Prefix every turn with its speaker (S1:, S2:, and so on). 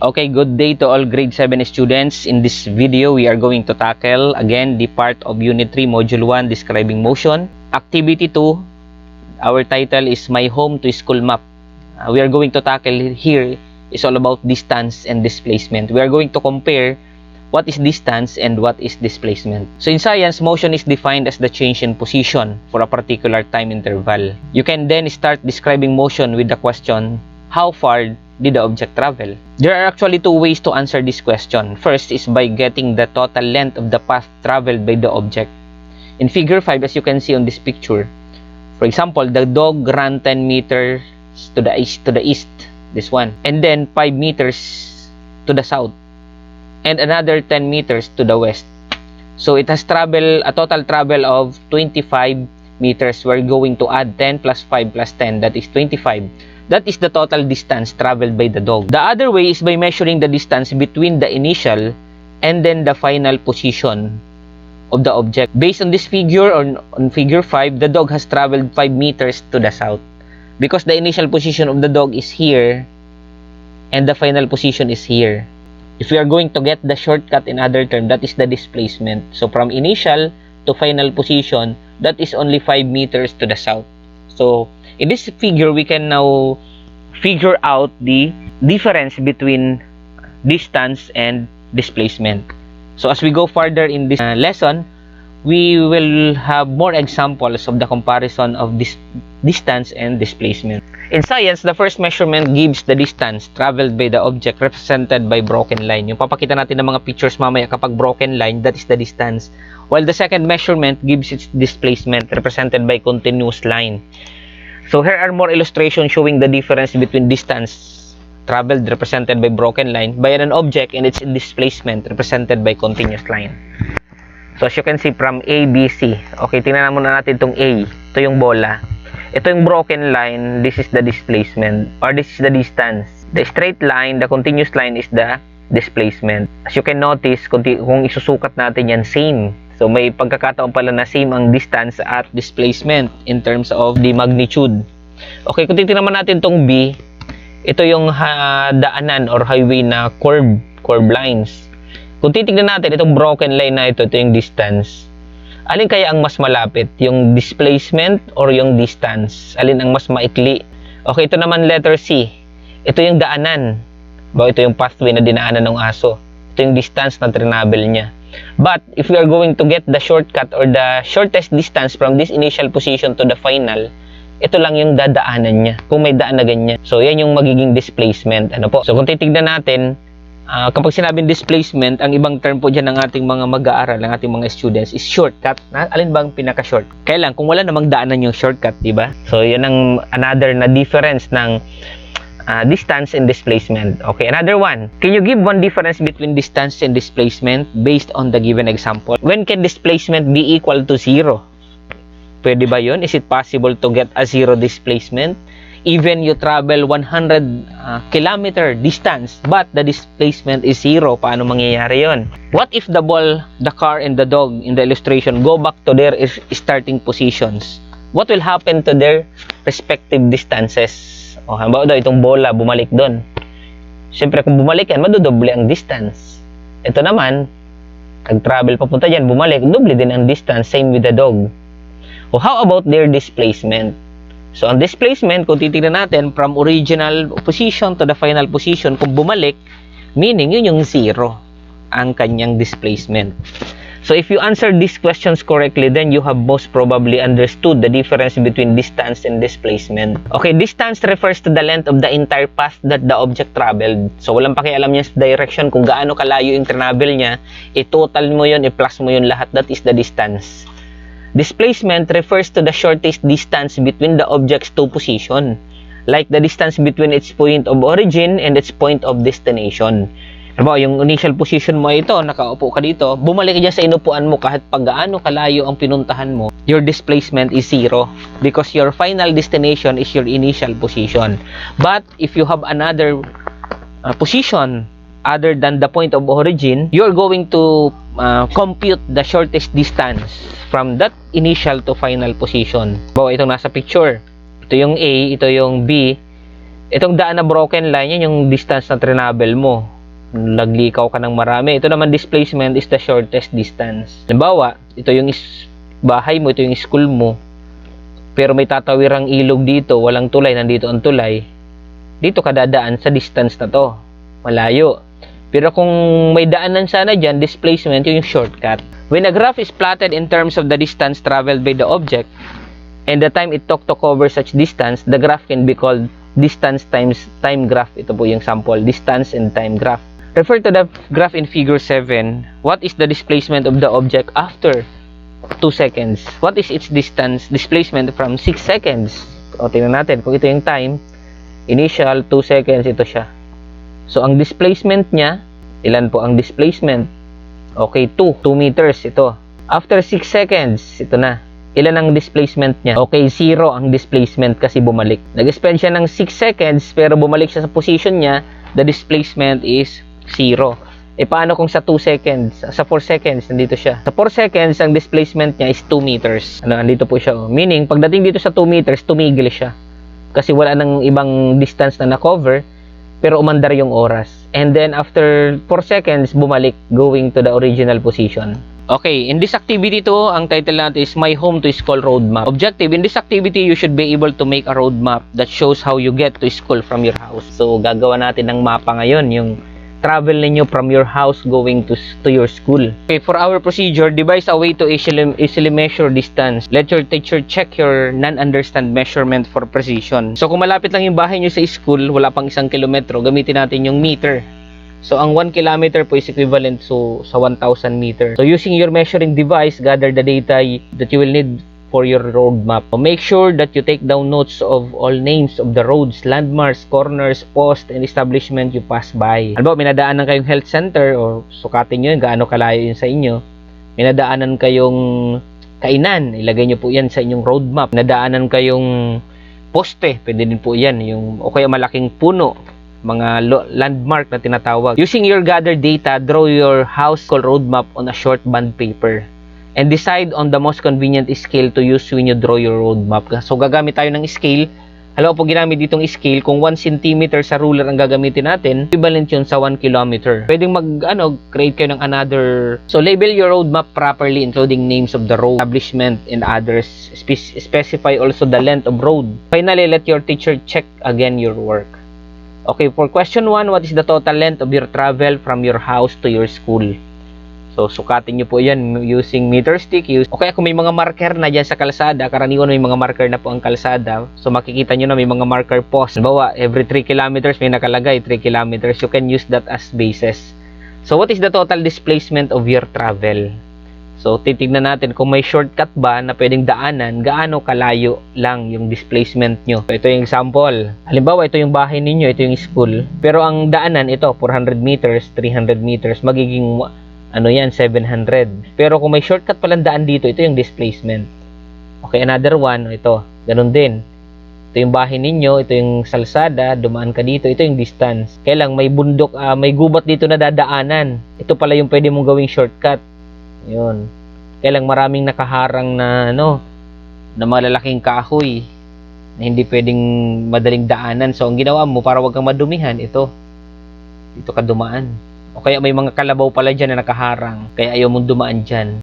S1: Okay, good day to all grade 7 students. In this video, we are going to tackle again the part of Unit 3, Module 1, Describing Motion. Activity 2, our title is My Home to School Map. We are going to tackle here is all about distance and displacement. We are going to compare what is distance and what is displacement. So in science, motion is defined as the change in position for a particular time interval. You can then start describing motion with the question, how far did the object travel? There are actually two ways to answer this question. First is by getting the total length of the path traveled by the object. In figure 5, as you can see on this picture, for example, the dog ran 10 meters to the east, this one, and then 5 meters to the south, and another 10 meters to the west. So it has traveled a total travel of 25 meters. We're going to add 10 plus 5 plus 10, that is 25. That is the total distance traveled by the dog. The other way is by measuring the distance between the initial and then the final position of the object. Based on this figure, or on figure 5, the dog has traveled 5 meters to the south. Because the initial position of the dog is here and the final position is here. If we are going to get the shortcut in other term, that is the displacement. So from initial to final position, that is only 5 meters to the south. So in this figure, we can now figure out the difference between distance and displacement. So as we go further in this lesson, we will have more examples of the comparison of this distance and displacement. In science, the first measurement gives the distance traveled by the object represented by broken line. Yung papakita natin ng mga pictures mamaya kapag broken line, that is the distance. While the second measurement gives its displacement represented by continuous line. So here are more illustrations showing the difference between distance traveled represented by broken line by an object and its displacement represented by continuous line. So as you can see from A, B, C. Okay, tingnan muna natin itong A. Ito yung bola. Ito yung broken line, this is the displacement, or this is the distance. The straight line, the continuous line is the displacement. As you can notice, kung isusukat natin yan, same. So may pagkakataon pala na same ang distance at displacement in terms of the magnitude. Okay, kung titingnan naman natin itong B, ito yung daanan or highway na curve lines. Kung titingnan natin itong broken line na ito yung distance. Alin kaya ang mas malapit? Yung displacement or yung distance? Alin ang mas maikli? Okay, ito naman letter C. Ito yung daanan. Ito yung pathway na dinaanan ng aso. Ito yung distance na travel niya. But if we are going to get the shortcut or the shortest distance from this initial position to the final, ito lang yung dadaanan niya. Kung may daan na ganyan. So, yan yung magiging displacement. Ano po? So, kung titignan natin, kapag sinabing displacement, ang ibang term po dyan ng ating mga mag-aaral, ng ating mga students is shortcut. Alin ba ang pinaka-short? Kaya lang, kung wala namang daanan yung shortcut, diba? So, yan ang another na difference ng distance and displacement. Okay, another one. Can you give one difference between distance and displacement based on the given example? When can displacement be equal to 0? Pwede ba yun? Is it possible to get a 0 displacement? Even you travel 100 kilometer distance, but the displacement is 0. Paano mangyayari yon? What if the ball, the car, and the dog in the illustration go back to their starting positions? What will happen to their respective distances? O, halimbawa daw, itong bola, bumalik doon. Siyempre, kung bumalik yan, madodoble ang distance. Ito naman, nag-travel papunta dyan, bumalik, doble din ang distance. Same with the dog. O, how about their displacement? So, ang displacement, kung titignan natin, from original position to the final position, kung bumalik, meaning yun yung 0, ang kanyang displacement. So, if you answer these questions correctly, then you have most probably understood the difference between distance and displacement. Okay, distance refers to the length of the entire path that the object traveled. So, walang pakialam niya sa direction kung gaano kalayo yung travel niya, i-total mo yun, i-plus mo yun lahat, that is the distance. Displacement refers to the shortest distance between the object's two positions, like the distance between its point of origin and its point of destination. Halimbawa, yung initial position mo ito, nakaupo ka dito, bumalik ka dyan sa inupuan mo kahit pag gaano kalayo ang pinuntahan mo, your displacement is 0 because your final destination is your initial position. But if you have another position other than the point of origin, you're going to compute the shortest distance from that initial to final position. Bawa itong nasa picture. Ito yung A, ito yung B. Itong daan na broken line, yan yung distance na travel mo. Naglikaw ka ng marami. Ito naman displacement is the shortest distance. Halimbawa, ito yung bahay mo, ito yung school mo. Pero may tatawirang ilog dito, walang tulay, nandito ang tulay. Dito ka dadaan sa distance na to. Malayo. Pero kung may daanan sana dyan, displacement yung shortcut. When a graph is plotted in terms of the distance traveled by the object and the time it took to cover such distance, the graph can be called distance times time graph. Ito po yung sample, distance and time graph. Refer to the graph in figure 7. What is the displacement of the object after 2 seconds? What is its displacement from 6 seconds? O, tingnan natin. Kung ito yung time, initial, 2 seconds, ito siya. So, ang displacement niya, ilan po ang displacement? Okay, 2 meters, ito. After 6 seconds, ito na. Ilan ang displacement niya? Okay, 0 ang displacement kasi bumalik. Nag-spend siya ng 6 seconds pero bumalik siya sa position niya, the displacement is 0. Paano kung sa 2 seconds? Sa 4 seconds, nandito siya. Sa 4 seconds, ang displacement niya is 2 meters. Nandito po siya. Meaning, pagdating dito sa 2 meters, tumigil siya. Kasi wala nang ibang distance na na-cover, pero umandar yung oras. And then, after 4 seconds, bumalik, going to the original position. Okay, in this activity to, ang title natin is My Home to School Roadmap. Objective, in this activity, you should be able to make a roadmap that shows how you get to school from your house. So, gagawa natin ng mapa ngayon, yung travel ninyo from your house going to your school. Okay, for our procedure, devise a way to easily measure distance. Let your teacher check your non-understand measurement for precision. So, kung malapit lang yung bahay nyo sa school, wala pang 1 kilometro, gamitin natin yung meter. So, ang 1 kilometer po is equivalent sa 1,000 meter. So, using your measuring device, gather the data that you will need for your roadmap. Make sure that you take down notes of all names of the roads, landmarks, corners, posts, and establishment you pass by. Ano ba, may nadaanan kayong health center o sukatin nyo yun, gaano kalayo yun sa inyo. May nadaanan kayong kainan, ilagay nyo po yan sa inyong roadmap. Nadaanan kayong poste, pwede din po yan. O kaya malaking puno, mga landmark na tinatawag. Using your gathered data, draw your house school roadmap on a short bond paper and decide on the most convenient scale to use when you draw your roadmap. So, gagamit tayo ng scale. Halimbawa po ginamit ditong scale, kung 1 cm sa ruler ang gagamitin natin, equivalent yun sa 1 km. Pwedeng create kayo ng another. So, label your roadmap properly, including names of the road, establishment, and others. Specify also the length of road. Finally, let your teacher check again your work. Okay, for question 1, what is the total length of your travel from your house to your school? So, sukatin nyo po yan using meter stick. Okay, kung may mga marker na dyan sa kalsada, karaniwan may mga marker na po ang kalsada. So, makikita nyo na may mga marker post. Halimbawa, every 3 kilometers may nakalagay 3 kilometers. You can use that as basis. So, what is the total displacement of your travel? So, titignan natin kung may shortcut ba na pwedeng daanan, gaano kalayo lang yung displacement nyo. So, ito yung example. Halimbawa, ito yung bahay ninyo, ito yung school. Pero ang daanan, ito, 400 meters, 300 meters, magiging, 700. Pero kung may shortcut palang daan dito, ito yung displacement. Okay, another one, ito, ganun din. Ito yung bahay ninyo, ito yung salsada, dumaan ka dito, ito yung distance. Kaya lang, may bundok, may gubat dito na dadaanan. Ito pala yung pwede mong gawing shortcut. Yun. Kaya lang maraming nakaharang na na malalaking kahoy na hindi pwedeng madaling daanan. So, ang ginawa mo para wag kang madumihan, dito ka dumaan. O kaya may mga kalabaw pala dyan na nakaharang, kaya ayaw mong dumaan dyan.